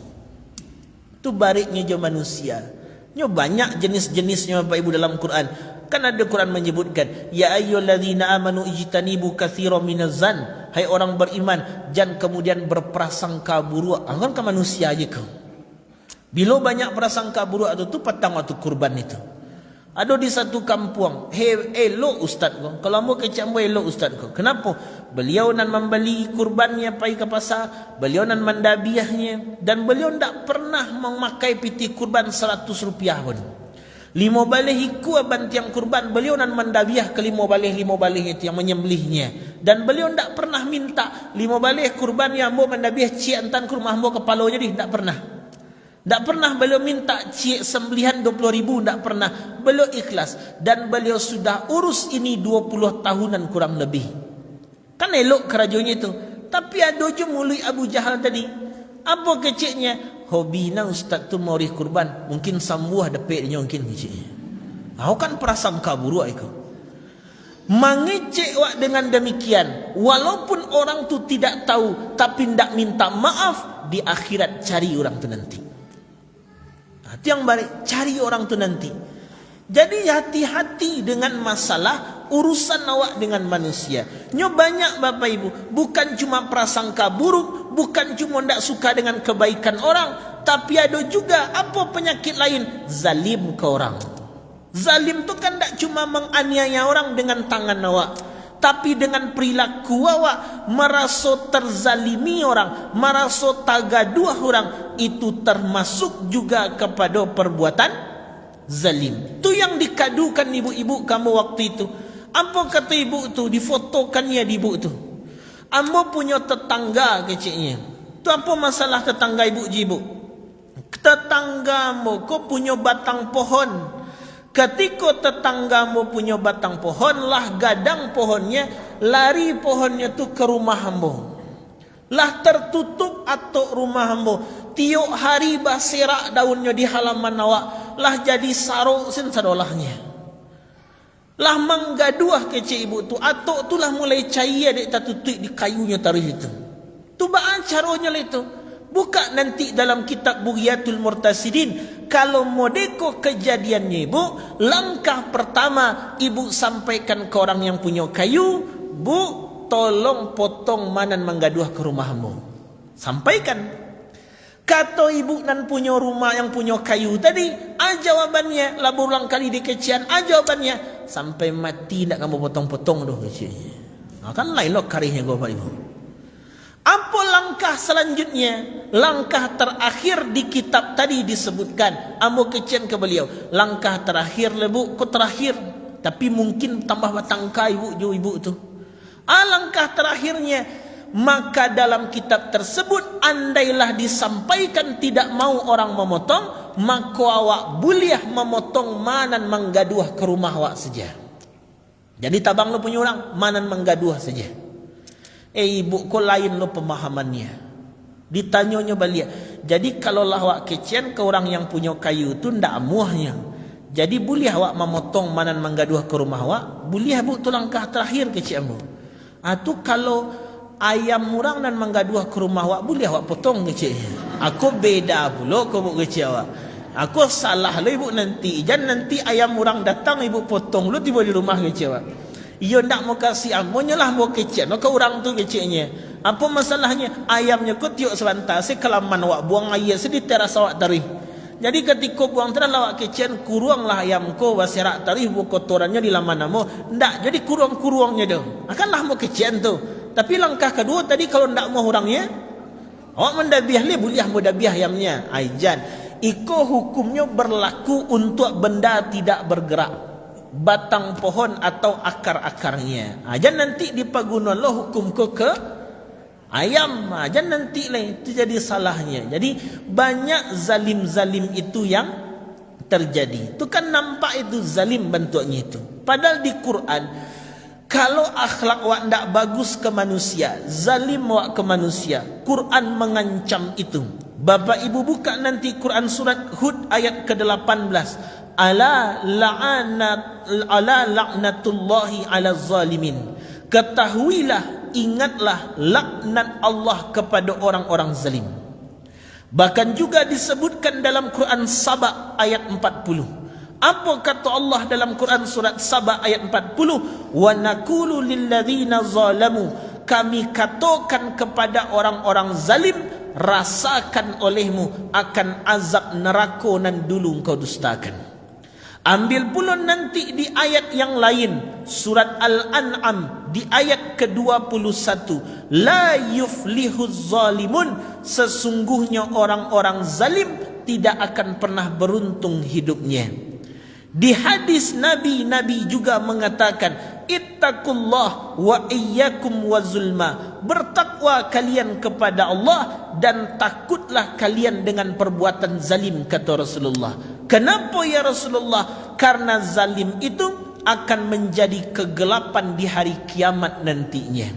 Itu baliknya je manusia. Nyo banyak jenis-jenisnya Bapak Ibu dalam Quran. Kan ada Quran menyebutkan, ya ayyuhallazina amanu ijtanibu katsiran minaz-zan. Hai orang beriman, jangan kemudian berprasangka buruk. Kan ke manusia aja kau. Bila banyak prasangka buruk tu petang waktu kurban itu. Ada di satu kampung, elok ustaz ko. Kalau mau kecak mo elok ustaz ko. Kenapa? Beliau nan membeli kurbannya pergi ke pasar, beliau nan mendabiahnya, dan beliau tak pernah memakai piti kurban 100 rupiah pun. 5 balih iku aban tiang kurban, beliau nan mendabiah ke 5 balih itu yang menyembelihnya. Dan beliau tak pernah minta 5 balih kurban yang mau mendabiah cik antan ke rumah mo kepala jadi, tak pernah. Tak pernah beliau minta cik sembelihan 20,000, tak pernah. Beliau ikhlas. Dan beliau sudah urus ini 20 tahunan kurang lebih. Kan elok kerajuannya itu. Tapi ada je mulai Abu Jahal tadi. Apa keciknya? Hobi na ustaz tu mau kurban. Mungkin sambuah dapetnya mungkin keciknya. Aku kan prasangka buruk aku. Mengecek wak dengan demikian. Walaupun orang tu tidak tahu, tapi tidak minta maaf, di akhirat cari orang tu nanti. Itu yang balik, cari orang tu nanti. Jadi hati-hati dengan masalah urusan awak dengan manusia. Nyo banyak Bapak Ibu, bukan cuma prasangka buruk, bukan cuma tidak suka dengan kebaikan orang, tapi ada juga apa penyakit lain, zalim ke orang. Zalim tu kan tidak cuma menganiaya orang dengan tangan awak, tapi dengan perilaku awak merasa terzalimi orang, merasa tagaduh orang, itu termasuk juga kepada perbuatan zalim. Tu yang dikadukan ibu-ibu kamu waktu itu. Apa kata ibu tu? Difotokannya di ibu tu. Ambo punya tetangga keciknya. Tu apa masalah tetangga ibu jibu? Tetanggamu kau punya batang pohon. Ketika tetanggamu punya batang pohon, lah gadang pohonnya, lari pohonnya tu ke rumah ambo. Lah tertutup atok rumah ambo. Tiap hari basirak daunnya di halaman awak. Lah jadi saruk sin sadolahnya. Lah menggaduah kecik ibu tu. Atok tu lah mulai cair adik tatutik di kayunya taruh itu. Tu baan caranya lah itu. Buka nanti dalam kitab Bughiyatul Murtasidin. Kalau modeko kejadiannya ibu, langkah pertama ibu sampaikan ke orang yang punya kayu, bu, tolong potong manan menggaduh ke rumahmu. Sampaikan. Kata ibu nan punya rumah yang punya kayu tadi, jawabannya lah berulang kali di kecian, jawabannya sampai mati tak kamu potong-potong doh keciannya. Kan lain loh karihnya Bapak Ibu. Apa langkah selanjutnya? Langkah terakhir di kitab tadi disebutkan. Ambo kecian ke beliau. Langkah terakhir lebu, kok terakhir? Tapi mungkin tambah batangka ibu tu. Langkah terakhirnya. Maka dalam kitab tersebut, andailah disampaikan tidak mau orang memotong, maka awak boleh memotong manan menggaduh ke rumah awak saja. Jadi tabang lo punya orang, manan menggaduh saja. Ibu kau lain lo pemahamannya. Ditanyanya balik. Jadi kalau lah awak kecian ke orang yang punya kayu tu ndak amuahnya. Jadi boleh awak memotong manan menggaduh ke rumah awak? Boleh bu, tu langkah terakhir kecian bu. Tu kalau ayam murang dan menggaduh ke rumah awak, boleh awak potong kecik. Aku beda pula kau buat kecik awak. Aku salah lo ibu nanti. Jangan nanti ayam murang datang ibu potong lo tiba di rumah kecik awak. Ia nak mau kasih amonnya lah mau kecik. Maka orang tu keciknya. Apa masalahnya? Ayamnya kau tiuk sebentar. Sekelaman awak buang air sedih teras awak tarih. Jadi ketika buang teras awak kecik, kuranglah ayam kau wasirak tarih buang kotorannya di laman namo. Ndak, jadi kurang-kurangnya dah. Akanlah mau kecik tu. Tapi langkah kedua tadi kalau tidak mau orangnya, awak mendabiah le boleh mendabiah ayamnya. Aijan, iko hukumnya berlaku untuk benda tidak bergerak, batang pohon atau akar-akarnya. Aijan nanti dipagunan lo hukum ke ayam. Aijan nanti lah itu jadi salahnya. Jadi banyak zalim-zalim itu yang terjadi. Itu kan nampak itu zalim bentuknya itu. Padahal di Quran, kalau akhlak awak tidak bagus ke manusia, zalim awak ke manusia, Quran mengancam itu. Bapak Ibu buka nanti Quran surat Hud ayat ke-18. Ala la'natullahi ala zalimin. Ketahuilah, ingatlah laknat Allah kepada orang-orang zalim. Bahkan juga disebutkan dalam Quran Saba ayat 40. Apa kata Allah dalam Quran surat Saba ayat 40? Wa naqulu lilladzina zalamu, kami katakan kepada orang-orang zalim, rasakan olehmu akan azab neraka nan dulu engkau dustakan. Ambil pula nanti di ayat yang lain, surat Al-An'am di ayat ke-21, la yuflihuz zalimun, sesungguhnya orang-orang zalim tidak akan pernah beruntung hidupnya. Di hadis Nabi juga mengatakan, ittaqullah wa iyyakum wazulma, bertakwa kalian kepada Allah dan takutlah kalian dengan perbuatan zalim, kata Rasulullah. Kenapa ya Rasulullah? Karena zalim itu akan menjadi kegelapan di hari kiamat nantinya.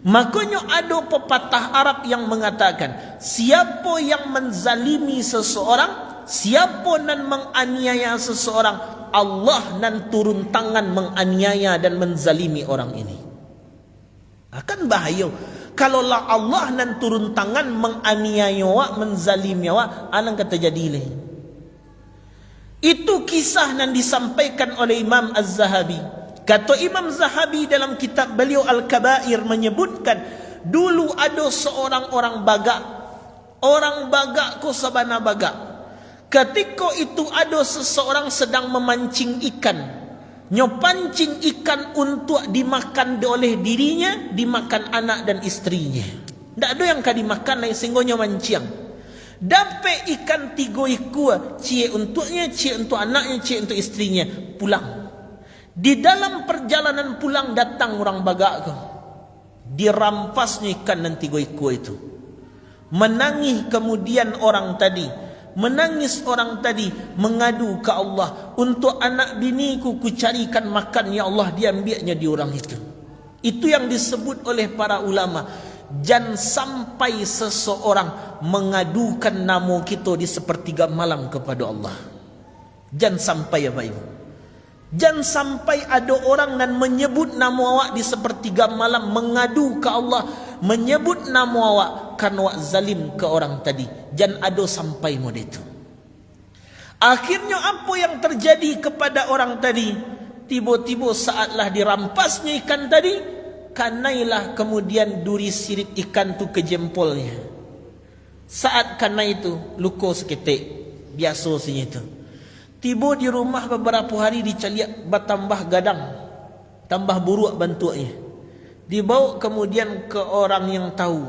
Makanya ada pepatah Arab yang mengatakan, siapa yang menzalimi seseorang, siapa nan menganiaya seseorang, Allah nan turun tangan menganiaya dan menzalimi orang ini. Akan bahaya kalaulah Allah nan turun tangan menganiaya awak, menzalimi awak, alang kata jadilah. Itu kisah yang disampaikan oleh Imam Az-Zahabi. Kata Imam Zahabi dalam kitab beliau Al-Kabair menyebutkan, dulu ada seorang orang bagak. Orang bagak ko sabana bagak. Ketika itu ada seseorang sedang memancing ikan. Nyopancing ikan untuk dimakan oleh dirinya, dimakan anak dan istrinya. Tak ada yang kau dimakan lain sehingga mancing. Dapat ikan 3 ekor, cie untuknya, cie untuk anaknya, cie untuk istrinya. Pulang. Di dalam perjalanan pulang datang orang bagak ke. Dirampasnya ikan dan 3 ekor itu. Menangis kemudian orang tadi. Menangis orang tadi, mengadu ke Allah. Untuk anak biniku ku carikan makan, ya Allah, diambilnya di orang itu. Itu yang disebut oleh para ulama. Jangan sampai seseorang mengadukan nama kita di sepertiga malam kepada Allah. Jangan sampai ya Pak Ibu. Jangan sampai ada orang dan menyebut nama awak di sepertiga malam, mengadu ke Allah, menyebut nama awak kan awak zalim ke orang tadi. Jangan ada sampai mod itu. Akhirnya apa yang terjadi kepada orang tadi? Tiba-tiba saatlah dirampasnya ikan tadi, kanailah kemudian duri sirip ikan tu ke jempolnya. Saat kena itu luka seketik, biasa saja itu. Tiba di rumah beberapa hari dicaliak bertambah gadang, tambah buruk bentuknya. Dibawa kemudian ke orang yang tahu,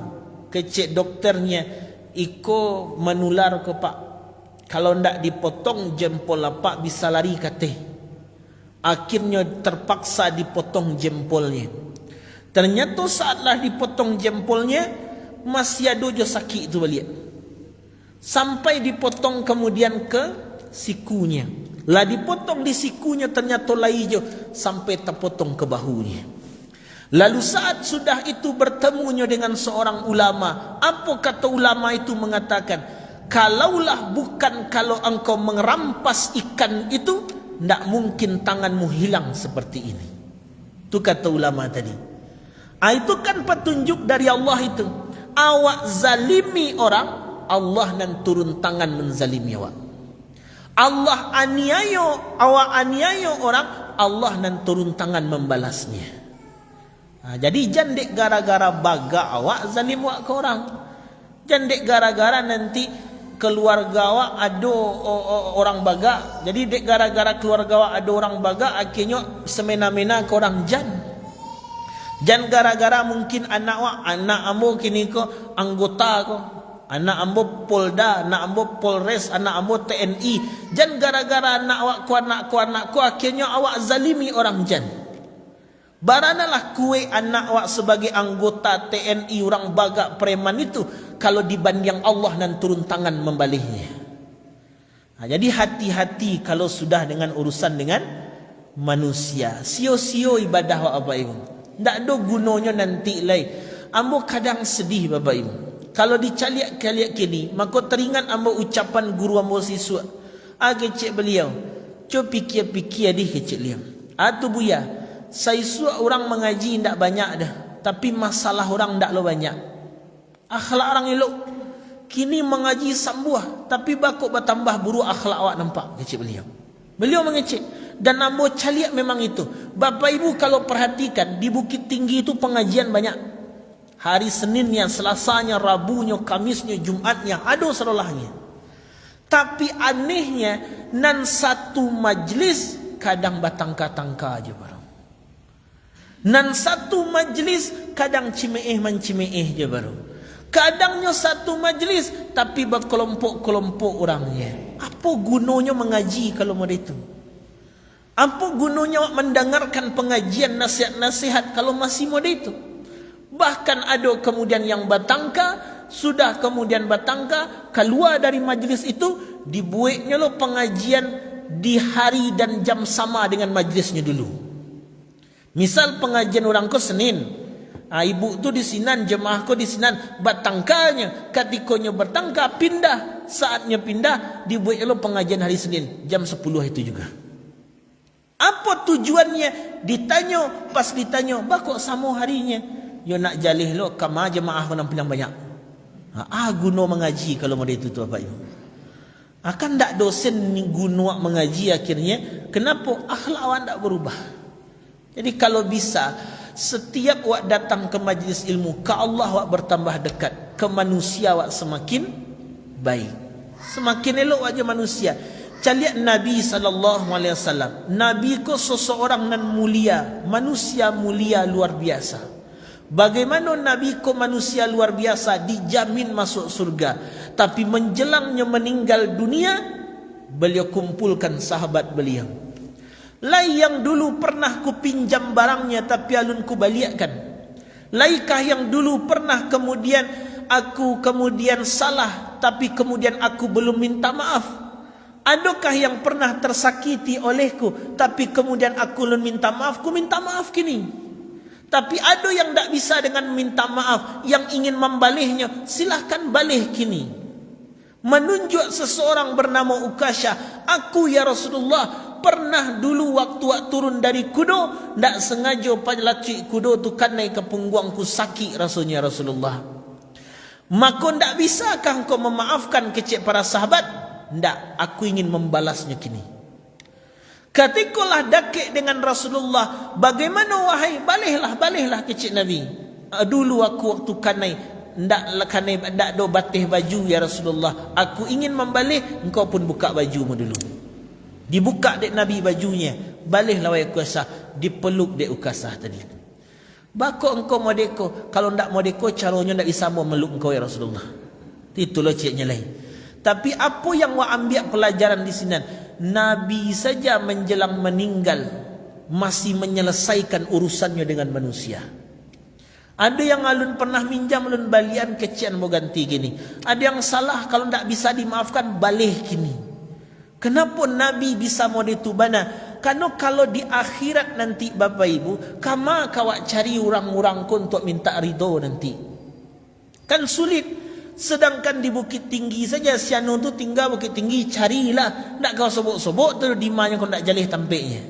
ke cik dokternya, iko menular ke pak. Kalau ndak dipotong jempol pak bisa lari kateh. Akhirnya terpaksa dipotong jempolnya. Ternyata saatlah dipotong jempolnya, masih ada je sakit itu balik. Sampai dipotong kemudian ke sikunya. Lah dipotong di sikunya ternyata lagi je sampai terpotong ke bahunya. Lalu saat sudah itu bertemunya dengan seorang ulama. Apa kata ulama itu mengatakan? Kalaulah bukan kalau engkau merampas ikan itu, tidak mungkin tanganmu hilang seperti ini. Itu kata ulama tadi. Itu kan petunjuk dari Allah itu. Awak zalimi orang, Allah nan turun tangan menzalimi awak. Allah awak aniaya orang, Allah nan turun tangan membalasnya. Jadi jangan dek gara-gara baga awak zalim awak ke orang. Jangan dek gara-gara nanti keluarga awak ada orang baga. Jadi dek gara-gara keluarga awak ada orang baga, akhirnya semena-mena ke orang jangan. Jangan gara-gara mungkin anak ambo kini ko anggota ko, anak ambo Polda, anak ambo Polres, anak ambo TNI. Jangan gara-gara anak ku akhirnya awak zalimi orang jan. Baranalah kue anak awak sebagai anggota TNI orang bagak preman itu kalau dibanding Allah dan turun tangan membalihnya. Jadi hati-hati kalau sudah dengan urusan dengan manusia. Sio-sio ibadah awak apa ibu. Tak ada gunanya nanti lagi. Ambo kadang sedih Bapak Ibu. Kalau dicaliak-caliak kini, maka teringat ambo ucapan guru ambo siswa. Kecik beliau, coba pikir-pikir di kecik beliau. Tu buya, saya suak orang mengaji tak banyak dah, tapi masalah orang tak lo banyak. Akhlak orang elok. Kini mengaji sambuah, tapi bakok bertambah buruk akhlak awak nampak, kecik beliau. Beliau mengecek. Dan ambo caliak memang itu. Bapak Ibu kalau perhatikan di Bukit Tinggi itu pengajian banyak. Hari Seninnya, Selasanya, Rabunya, Kamisnya, Jumatnya, ada serolahnya. Tapi anehnya, nan satu majlis kadang batangka-tangka aja barang. Nan satu majlis kadang cimeeh je baru. Kadangnya satu majlis tapi berkelompok-kelompok orangnya. Apa gunanya mengaji kalau model itu? Apa gunanya mendengarkan pengajian nasihat-nasihat kalau masih model itu? Bahkan ada kemudian yang batangka, sudah kemudian batangka keluar dari majlis itu, dibuatnya lo pengajian di hari dan jam sama dengan majlisnya dulu. Misal pengajian orang ko Senin, ibu tu di Sinan, jemaah ko di Sinan, batangkanya katikonya bertangka pindah, saatnya pindah dibuatnya lo pengajian hari Senin jam 10 itu juga. Apa tujuannya? Ditanya, pas ditanya, "Ba kok sama harinya?" Yo nak jalih lo kama jemaah menang pinang banyak. Guna mengaji kalau model itu tu apa yo. Akan tak dosen ni guna mengaji akhirnya. Kenapa? Akhlak awak tak berubah. Jadi kalau bisa setiap awak datang ke majlis ilmu, ke Allah awak bertambah dekat, ke manusia awak semakin baik. Semakin elok wajah manusia. Lihat Nabi SAW. Nabi ko seseorang nan mulia, manusia mulia luar biasa. Bagaimana Nabi ko manusia luar biasa, dijamin masuk surga. Tapi menjelangnya meninggal dunia, beliau kumpulkan sahabat beliau. Lai yang dulu pernah ku pinjam barangnya tapi alun ku baliakkan. Laikah yang dulu pernah kemudian aku kemudian salah tapi kemudian aku belum minta maaf. Adakah yang pernah tersakiti olehku tapi kemudian aku belum minta maaf, ku minta maaf kini. Tapi ada yang tak bisa dengan minta maaf, yang ingin membalihnya, silahkan balih kini. Menunjuk seseorang bernama Ukasha, "Aku ya Rasulullah pernah dulu waktu turun dari kudo, tak sengaja palacik kudo tu kanai ke punggungku sakit rasanya Rasulullah. Maka tak bisakah engkau memaafkan kecik para sahabat?" Tak, aku ingin membalasnya kini. Katikalah dakik dengan Rasulullah, "Bagaimana wahai, balihlah kecik Nabi. Dulu aku waktu kanai ndak do batih baju ya Rasulullah. Aku ingin membalih, engkau pun buka bajumu dulu." Dibuka dek Nabi bajunya, balihlah wahai Ukasah, dipeluk dek Ukasah tadi. "Bako engkau modeko, kalau ndak modeko caranya ndak bisa meluk engkau ya Rasulullah." Itulah ciknya lain. Tapi apa yang wa ambil pelajaran di sini? Nabi saja menjelang meninggal masih menyelesaikan urusannya dengan manusia. Ada yang alun pernah minjam alun balian kecian mau ganti gini. Ada yang salah kalau tak bisa dimaafkan balih kini. Kenapa Nabi bisa mau ditubana? Karena kalau di akhirat nanti Bapak Ibu, kama kawak cari orang-orang ku untuk minta ridho nanti. Kan sulit. Sedangkan di Bukit Tinggi saja, si anu tu tinggal Bukit Tinggi, carilah. Tak kau sobok-sobok terus dimanya kau tak jalih tampiknya.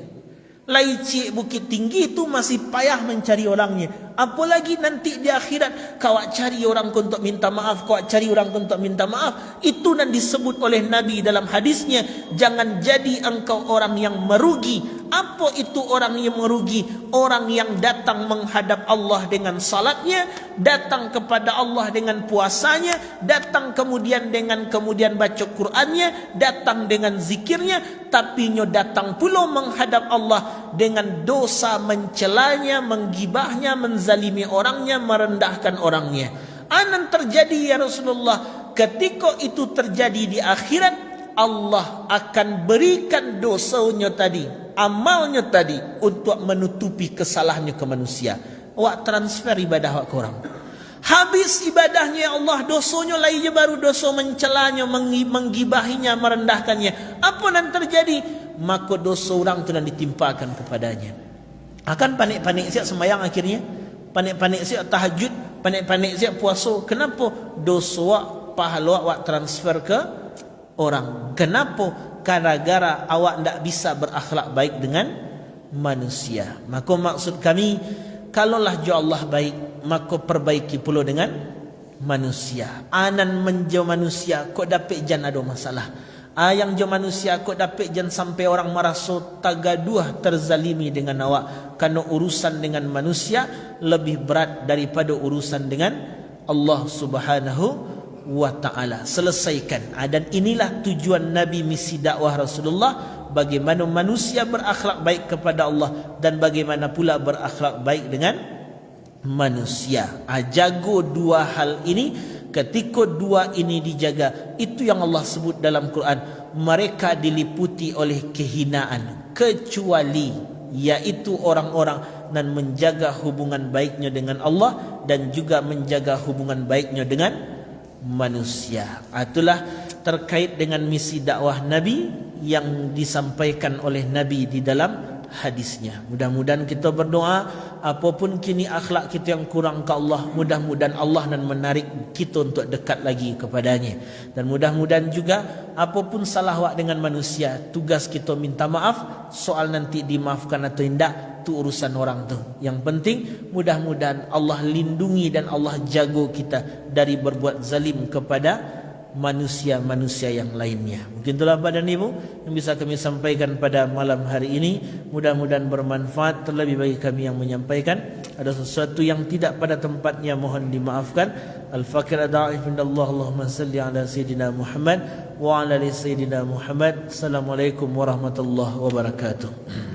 Lai cik Bukit Tinggi tu masih payah mencari orangnya. Apalagi nanti di akhirat kau cari orang untuk minta maaf, kau cari orang untuk minta maaf. Itu yang disebut oleh Nabi dalam hadisnya, "Jangan jadi engkau orang yang merugi." Apa itu orang yang merugi? Orang yang datang menghadap Allah dengan salatnya, datang kepada Allah dengan puasanya, datang kemudian baca Qur'annya, datang dengan zikirnya, tapi nyo datang pula menghadap Allah dengan dosa mencelanya, menggibahnya, menzalimi orangnya, merendahkan orangnya. Anan terjadi ya Rasulullah. Ketika itu terjadi di akhirat, Allah akan berikan dosanya tadi, amalnya tadi, untuk menutupi kesalahannya ke manusia. Awak transfer ibadah awak ke orang. Habis ibadahnya Allah, dosanya lainnya baru dosa mencelanya, menggibahinya, merendahkannya. Apa yang terjadi? Maka dosa orang itu yang ditimpakan kepadanya. Akan panik-panik siap sembahyang akhirnya, panik-panik siap tahajud, panik-panik siap puasa. Kenapa? Dosa awak, pahala awak transfer ke orang. Kenapa? Gara-gara awak tidak bisa berakhlak baik dengan manusia. Maka maksud kami, kalaulah jo Allah baik, maka perbaiki pula dengan manusia. Anan menjauh manusia, kok dapat jan ada masalah. Yang jo manusia, kok dapat jan sampai orang merasa tagaduh terzalimi dengan awak. Karena urusan dengan manusia lebih berat daripada urusan dengan Allah Subhanahu wa ta'ala. Selesaikan. Dan inilah tujuan Nabi, misi dakwah Rasulullah, bagaimana manusia berakhlak baik kepada Allah dan bagaimana pula berakhlak baik dengan manusia. Jaga dua hal ini. Ketika dua ini dijaga, itu yang Allah sebut dalam Quran, mereka diliputi oleh kehinaan, kecuali yaitu orang-orang dan menjaga hubungan baiknya dengan Allah dan juga menjaga hubungan baiknya dengan manusia. Itulah terkait dengan misi dakwah Nabi yang disampaikan oleh Nabi di dalam hadisnya. Mudah-mudahan kita berdoa, apapun kini akhlak kita yang kurang ke Allah, mudah-mudahan Allah dan menarik kita untuk dekat lagi kepadanya. Dan mudah-mudahan juga apapun salah wak dengan manusia, tugas kita minta maaf. Soal nanti dimaafkan atau tidak, itu urusan orang tu. Yang penting mudah-mudahan Allah lindungi dan Allah jaga kita dari berbuat zalim kepada manusia-manusia yang lainnya. Mungkin itulah Bapak dan Ibu yang bisa kami sampaikan pada malam hari ini. Mudah-mudahan bermanfaat. Terlebih bagi kami yang menyampaikan, ada sesuatu yang tidak pada tempatnya, mohon dimaafkan. Al-Fakir Ad-Da'if indallah. Allahumma salli ala Sayyidina Muhammad wa ala ali Sayyidina Muhammad. Assalamualaikum warahmatullahi wabarakatuh.